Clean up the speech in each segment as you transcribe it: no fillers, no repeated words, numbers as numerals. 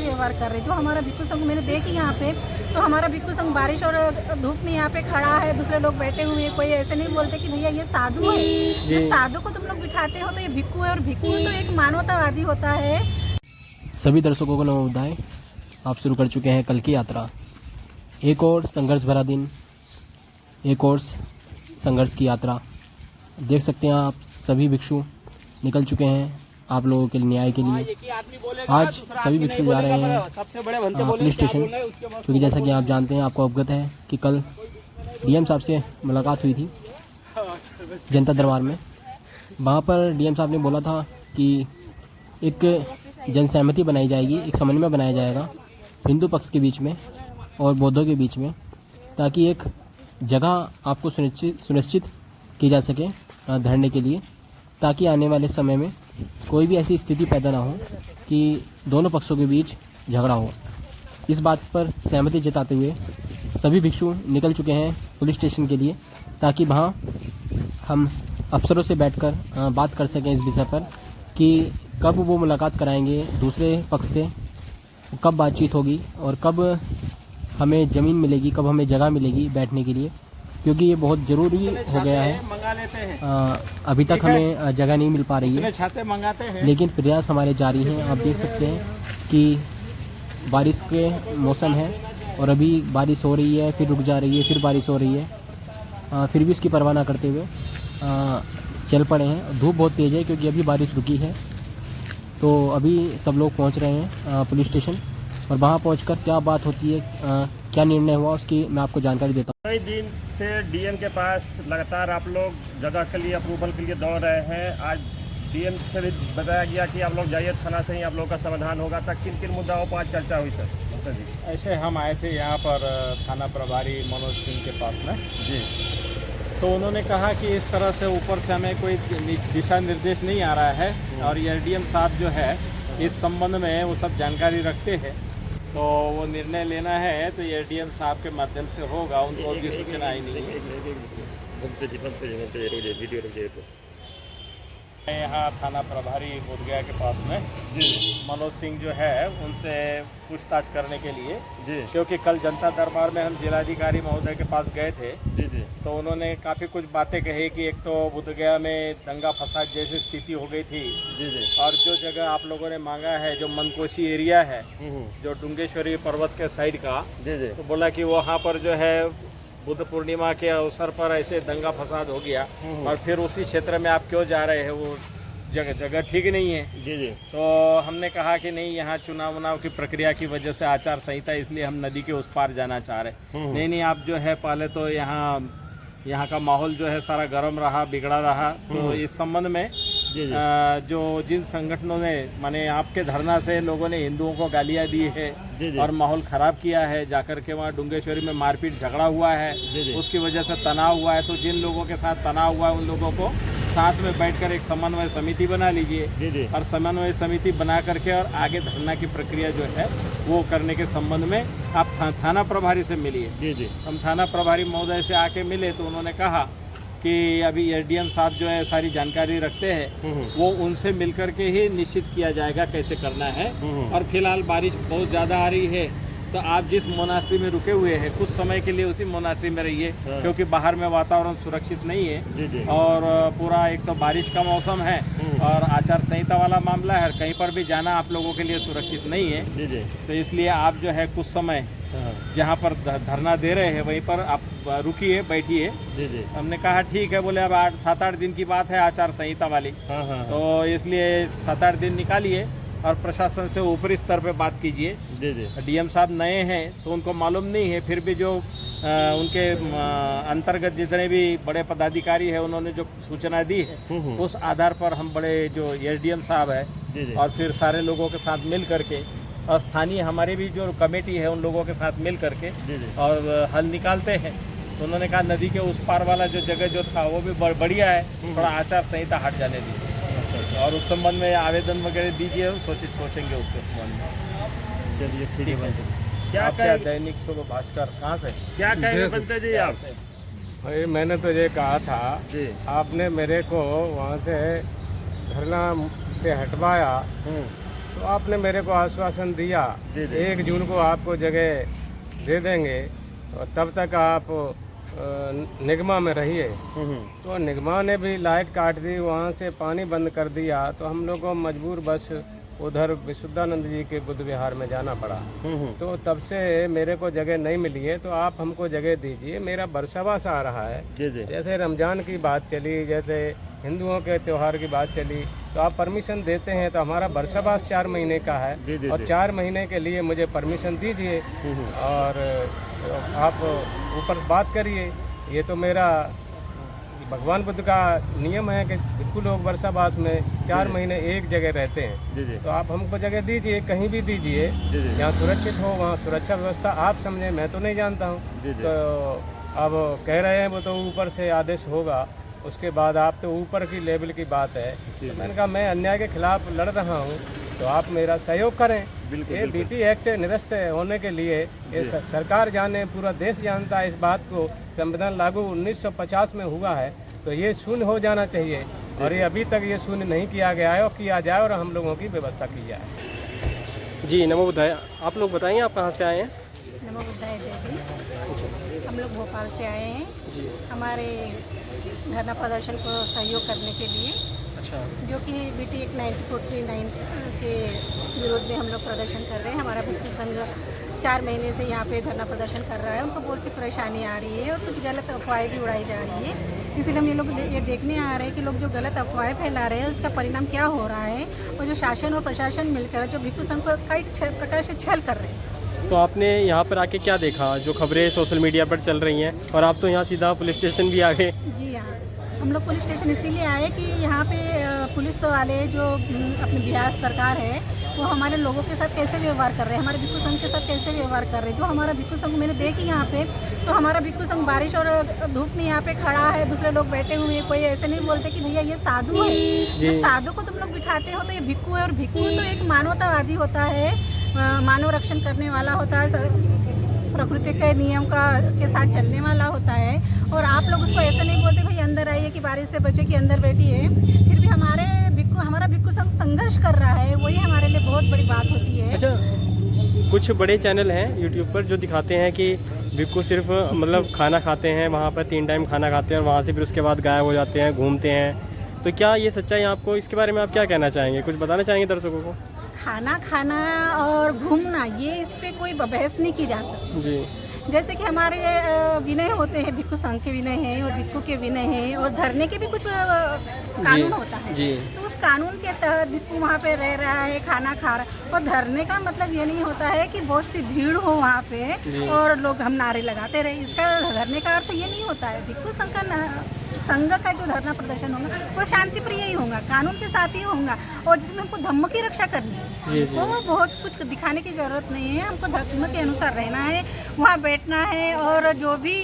व्यवहार कर रहे हैं। जो हमारा भिक्षु संघ मैंने देखी यहाँ पे, तो हमारा भिक्षु संघ बारिश और धूप में यहाँ पे खड़ा है, दूसरे लोग बैठे हुए हैं। कोई ऐसे नहीं बोलते कि भैया ये साधु है। जो साधु को तुम लोग बिठाते हो तो ये भिक्षु है, और भिक्षु तो एक मानवतावादी होता है। सभी दर्शकों को नमोदाय। आप शुरू कर चुके हैं कल की यात्रा। एक और संघर्ष भरा दिन, एक और संघर्ष की यात्रा। देख सकते हैं आप, सभी भिक्षु निकल चुके हैं आप लोगों के लिए, न्याय के लिए। आज सभी भिक्षु जा रहे हैं पुलिस स्टेशन, क्योंकि जैसा कि आप जानते हैं, आपको अवगत है कि कल डीएम साहब से मुलाकात हुई थी जनता दरबार में। वहाँ पर डीएम साहब ने बोला था कि एक जन सहमति बनाई जाएगी, एक समन्वय बनाया जाएगा हिंदू पक्ष के बीच में और बौद्धों के बीच में, ताकि एक जगह आपको सुनिश्चित की जा सके धरने के लिए, ताकि आने वाले समय में कोई भी ऐसी स्थिति पैदा ना हो कि दोनों पक्षों के बीच झगड़ा हो। इस बात पर सहमति जताते हुए सभी भिक्षु निकल चुके हैं पुलिस स्टेशन के लिए, ताकि वहाँ हम अफसरों से बैठकर बात कर सकें इस विषय पर कि कब वो मुलाकात कराएंगे दूसरे पक्ष से, कब बातचीत होगी और कब हमें ज़मीन मिलेगी, कब हमें जगह मिलेगी बैठने के लिए, क्योंकि ये बहुत ज़रूरी हो गया है। अभी तक हमें जगह नहीं मिल पा रही है, लेकिन प्रयास हमारे जारी हैं। आप देख सकते हैं कि बारिश के मौसम है और अभी बारिश हो रही है, फिर रुक जा रही है, फिर बारिश हो रही है, फिर भी उसकी परवाह ना करते हुए चल पड़े हैं। धूप बहुत तेज़ है क्योंकि अभी बारिश रुकी है। तो अभी सब लोग पहुंच रहे हैं पुलिस स्टेशन, और वहां पहुंचकर क्या बात होती है, क्या निर्णय हुआ, उसकी मैं आपको जानकारी देता हूं। कई दिन से डीएम के पास लगातार आप लोग जगह के लिए, अप्रूवल के लिए दौड़ रहे हैं। आज डीएम से भी बताया गया कि आप लोग जाइए थाना से ही आप लोग का समाधान होगा। तक किन किन मुद्दाओं पर आज चर्चा हुई सर? जी, ऐसे हम आए थे यहाँ पर थाना प्रभारी मनोज सिंह के पास में जी। तो उन्होंने कहा कि इस तरह से ऊपर से हमें कोई दिशा निर्देश नहीं आ रहा है, और ये डीएम साहब जो है इस संबंध में वो सब जानकारी रखते हैं, तो वो निर्णय लेना है तो ये डीएम साहब के माध्यम से होगा। उनको भी सूचना आई नहीं है। यहाँ थाना प्रभारी बोधगया के पास में मनोज सिंह जो है उनसे पूछताछ करने के लिए, क्योंकि कल जनता दरबार में हम जिलाधिकारी महोदय के पास गए थे, तो उन्होंने काफ़ी कुछ बातें कही कि एक तो बोधगया में दंगा फसाद जैसी स्थिति हो गई थी, और जो जगह आप लोगों ने मांगा है जो मनकोशी एरिया है, जो डुंगेश्वरी पर्वत के साइड का, तो बोला कि वहाँ पर जो है बुद्ध पूर्णिमा के अवसर पर ऐसे दंगा फसाद हो गया, और फिर उसी क्षेत्र में आप क्यों जा रहे हैं, वो जगह ठीक नहीं है। जी। तो हमने कहा कि नहीं, यहाँ चुनाव की प्रक्रिया की वजह से आचार संहिता, इसलिए हम नदी के उस पार जाना चाह रहे। नहीं, आप जो है पहले तो यहाँ का माहौल जो है सारा गर्म रहा, बिगड़ा रहा। तो इस संबंध में जो जिन संगठनों ने माने आपके धरना से लोगों ने हिंदुओं को गालियाँ दी है और माहौल ख़राब किया है, जाकर के वहाँ डुंगेश्वरी में मारपीट झगड़ा हुआ है, उसकी वजह से तनाव हुआ है, तो जिन लोगों के साथ तनाव हुआ है उन लोगों को साथ में बैठकर एक समन्वय समिति बना लीजिए, और समन्वय समिति बना करके और आगे धरना की प्रक्रिया जो है वो करने के संबंध में आप थाना प्रभारी से मिलिए। हम थाना प्रभारी महोदय से आके मिले तो उन्होंने कहा कि अभी एसडीएम साहब जो है सारी जानकारी रखते हैं, वो उनसे मिलकर के ही निश्चित किया जाएगा कैसे करना है। और फिलहाल बारिश बहुत ज़्यादा आ रही है, तो आप जिस मोनास्ट्री में रुके हुए हैं कुछ समय के लिए उसी मोनास्ट्री में रहिए, क्योंकि बाहर में वातावरण सुरक्षित नहीं है, और पूरा एक तो बारिश का मौसम है और आचार संहिता वाला मामला है, कहीं पर भी जाना आप लोगों के लिए सुरक्षित नहीं है। तो इसलिए आप जो है कुछ समय जहाँ पर धरना दे रहे हैं वहीं पर आप रुकिए, बैठिए। हमने कहा ठीक है, बोले अब 7-8 दिन की बात है आचार संहिता वाली, तो इसलिए 7-8 दिन निकालिए और प्रशासन से ऊपरी स्तर पे बात कीजिए। डीएम साहब नए हैं तो उनको मालूम नहीं है, फिर भी जो उनके अंतर्गत जितने भी बड़े पदाधिकारी हैं उन्होंने जो सूचना दी है उस आधार पर हम बड़े जो एसडीएम साहब है और फिर सारे लोगों के साथ मिल करके, और स्थानीय हमारे भी जो कमेटी है उन लोगों के साथ मिल करके और हल निकालते हैं। तो उन्होंने कहा नदी के उस पार वाला जो जगह जो था वो भी बढ़िया है, थोड़ा आचार संहिता हट जाने दीजिए और उस संबंध में आवेदन वगैरह दीजिए, सोचेंगे उसके संबंध में। चलिए ठीक है। क्या दैनिक शुभ भास्कर कहाँ से क्या कहेंगे बनते जी आप? भाई मैंने तो ये कहा था जी, आपने मेरे को वहाँ से धरना से हटवाया, तो आपने मेरे को आश्वासन दिया जी, जी। 1 जून को आपको जगह दे देंगे और तब तक आप निगमा में रहिए। तो निगमा ने भी लाइट काट दी, वहाँ से पानी बंद कर दिया, तो हम लोग को मजबूर बस उधर विशुद्धानंद जी के बुद्ध विहार में जाना पड़ा। तो तब से मेरे को जगह नहीं मिली है, तो आप हमको जगह दीजिए। मेरा बरसवास आ रहा है, जी जी जैसे रमजान की बात चली, जैसे हिंदुओं के त्यौहार की बात चली, तो आप परमिशन देते हैं। तो हमारा बरसवास 4 महीने का है जी, जी, और जी। 4 महीने के लिए मुझे परमिशन दीजिए और आप ऊपर बात करिए। ये तो मेरा भगवान बुद्ध का नियम है कि भिक्खु लोग वर्षावास में 4 महीने एक जगह रहते हैं। जी जी तो आप हमको जगह दीजिए, कहीं भी दीजिए जी जी जहाँ सुरक्षित हो, वहाँ सुरक्षा व्यवस्था आप समझें, मैं तो नहीं जानता हूँ। जी जी तो अब कह रहे हैं वो तो ऊपर से आदेश होगा, उसके बाद आप तो ऊपर की लेवल की बात है। जी, तो जी। मैंने कहा मैं अन्याय के खिलाफ लड़ रहा हूँ, तो आप मेरा सहयोग करें। बिल्कुल, ये बिल्कुल। बीटी एक्ट निरस्त होने के लिए ये जी। सरकार जाने, पूरा देश जानता है इस बात को। संविधान लागू 1950 में हुआ है, तो ये शून्य हो जाना चाहिए और ये अभी तक ये शून्य नहीं किया गया है, और किया जाए और हम लोगों की व्यवस्था की जाए। जी नमो बुद्धाय। आप लोग बताइए आप कहाँ से आए हैं? नमो बुद्धाय जय जी। हम लोग भोपाल से आए हैं जी हमारे धरना प्रदर्शन को सहयोग करने के लिए, अच्छा जो कि बीटी एक्ट 1949 के विरोध में हम लोग प्रदर्शन कर रहे हैं। हमारा भिक्खु संघ 4 महीने से यहाँ पे धरना प्रदर्शन कर रहा है। उनको बहुत सी परेशानी आ रही है और कुछ गलत अफवाहें भी उड़ाई जा रही है। इसीलिए हम ये लोग ये देखने आ रहे हैं कि लोग जो गलत अफवाहें फैला रहे हैं उसका परिणाम क्या हो रहा है, और जो शासन और प्रशासन मिलकर जो भिक्खु संघ को कई प्रकार से छल कर रहे हैं। तो आपने यहाँ पर आके क्या देखा, जो खबरें सोशल मीडिया पर चल रही हैं, और आप तो यहाँ सीधा पुलिस स्टेशन भी आ गए? जी हाँ, हम लोग पुलिस स्टेशन इसीलिए आए कि यहाँ पे पुलिस वाले जो अपनी बिहार सरकार है वो हमारे लोगों के साथ कैसे व्यवहार कर रहे हैं, हमारे भिक्खु संघ के साथ कैसे व्यवहार कर रहे हैं। जो हमारा भिक्खु संघ मैंने देखी यहाँ पे, तो हमारा भिक्खु संघ बारिश और धूप में यहाँ पे खड़ा है, दूसरे लोग बैठे हुए हैं। कोई ऐसे नहीं बोलते कि भैया ये साधु है। जो साधु को तुम लोग बिठाते हो तो ये भिक्खु है, और भिक्खु तो एक मानवतावादी होता है, मानव रक्षण करने वाला होता है, प्रकृति के नियम के साथ चलने वाला होता है। और आप लोग उसको ऐसे नहीं बोलते भाई अंदर आइए कि बारिश से बचे कि अंदर बैठिए। फिर भी हमारा भिक्खु संघ संघर्ष कर रहा है, वही हमारे लिए बहुत बड़ी बात होती है। अच्छा, कुछ बड़े चैनल हैं यूट्यूब पर जो दिखाते हैं कि भिक्खु सिर्फ मतलब खाना खाते हैं, वहाँ पर 3 टाइम खाना खाते हैं और वहाँ से फिर उसके बाद गायब हो जाते हैं, घूमते हैं। तो क्या ये सच्चाई आपको, इसके बारे में आप क्या कहना चाहेंगे, कुछ बताना चाहेंगे दर्शकों को? खाना खाना और घूमना, ये इस पर कोई बहस नहीं की जा सकती। जी जैसे कि हमारे विनय होते हैं, भिक्खु संघ के विनय हैं और भिक्खु के विनय हैं, और धरने के भी कुछ कानून होता है। जी तो उस कानून के तहत भिक्खु वहाँ पे रह रहा है, खाना खा रहा है। और धरने का मतलब ये नहीं होता है कि बहुत सी भीड़ हो वहाँ पे और लोग हम नारे लगाते रहे। इसका धरने का अर्थ ये नहीं होता है। भिक्खु संघ का जो धरना प्रदर्शन होगा वो शांति प्रिय ही होगा, कानून के साथ ही होगा, और जिसमें हमको धम्म की रक्षा करनी है। वो बहुत कुछ दिखाने की जरूरत नहीं है, हमको धर्म के अनुसार रहना है, वहाँ बैठना है, और जो भी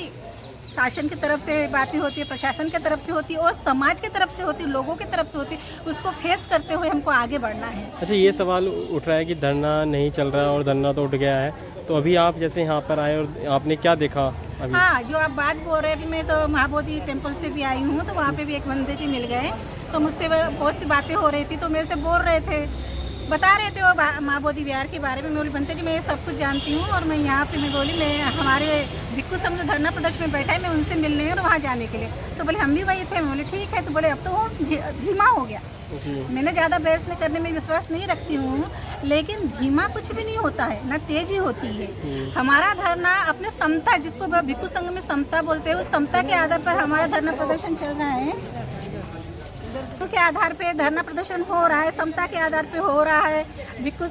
शासन की तरफ से बातें होती है, प्रशासन की तरफ से होती है, और समाज की तरफ से होती है, लोगों की तरफ से होती है, उसको फेस करते हुए हमको आगे बढ़ना है। अच्छा, ये सवाल उठ रहा है कि धरना नहीं चल रहा और धरना तो उठ गया है, तो अभी आप जैसे यहाँ पर आए और आपने क्या देखा अभी? हाँ, जो आप बात बोल रहे हैं, अभी मैं तो महाबोधि टेम्पल से भी आई हूँ, तो वहाँ पे भी एक बंदे जी मिल गए, तो मुझसे बहुत सी बातें हो रही थी, तो मेरे से बोल रहे थे, बता रहे थे वो महाबोधि विहार के बारे में। मैं बोली बनते जी मैं ये सब कुछ जानती हूँ, और मैं यहाँ पे मैं बोली मैं हमारे भिक्खु संघ जो धरना प्रदर्शन में बैठा है, मैं उनसे मिलने और वहाँ जाने के लिए। तो बोले हम भी वही थे। मैं बोली ठीक है। तो बोले अब तो वो धीमा हो गया। मैंने ज़्यादा बहस नहीं करने में विश्वास नहीं रखती हूँ, लेकिन धीमा कुछ भी नहीं होता है, ना तेजी होती है। हमारा धरना अपने समता, जिसको भिक्खु संघ में समता बोलते हैं, उस समता के आधार पर हमारा धरना प्रदर्शन चल रहा है। के आधार पे धरना प्रदर्शन हो रहा है, समता के आधार पे हो रहा है। भिक्खु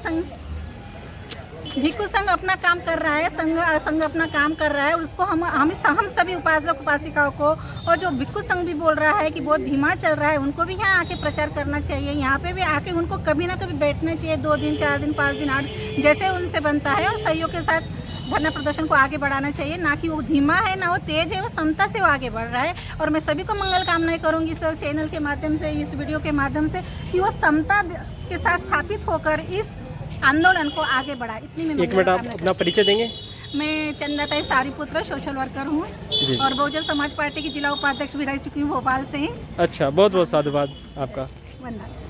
संघ अपना काम कर रहा है, संघ अपना काम कर रहा है, और उसको हम सभी उपासक उपासिकाओं को, और जो भिक्खु संघ भी बोल रहा है कि बहुत धीमा चल रहा है, उनको भी यहाँ आके प्रचार करना चाहिए। यहाँ पे भी आके उनको कभी ना कभी बैठना चाहिए, 2 दिन 4 दिन 5 दिन 8 जैसे उनसे बनता है, और सहयोग के साथ धरना प्रदर्शन को आगे बढ़ाना चाहिए। ना कि वो धीमा है, ना वो तेज है, वो समता से वो आगे बढ़ रहा है। और मैं सभी को मंगल कामनाएं करूंगी इस चैनल के माध्यम से, इस वीडियो के माध्यम से, कि वो समता के साथ स्थापित होकर इस आंदोलन को आगे बढ़ाए। इतनी मैं 1 मिनट आप अपना परिचय देंगे? मैं चंदाताई सारीपुत्र सोशल वर्कर हूँ, और बहुजन समाज पार्टी की जिला उपाध्यक्ष भी रह चुकी हूँ भोपाल से। अच्छा, बहुत बहुत साधुवाद आपका। वंदना।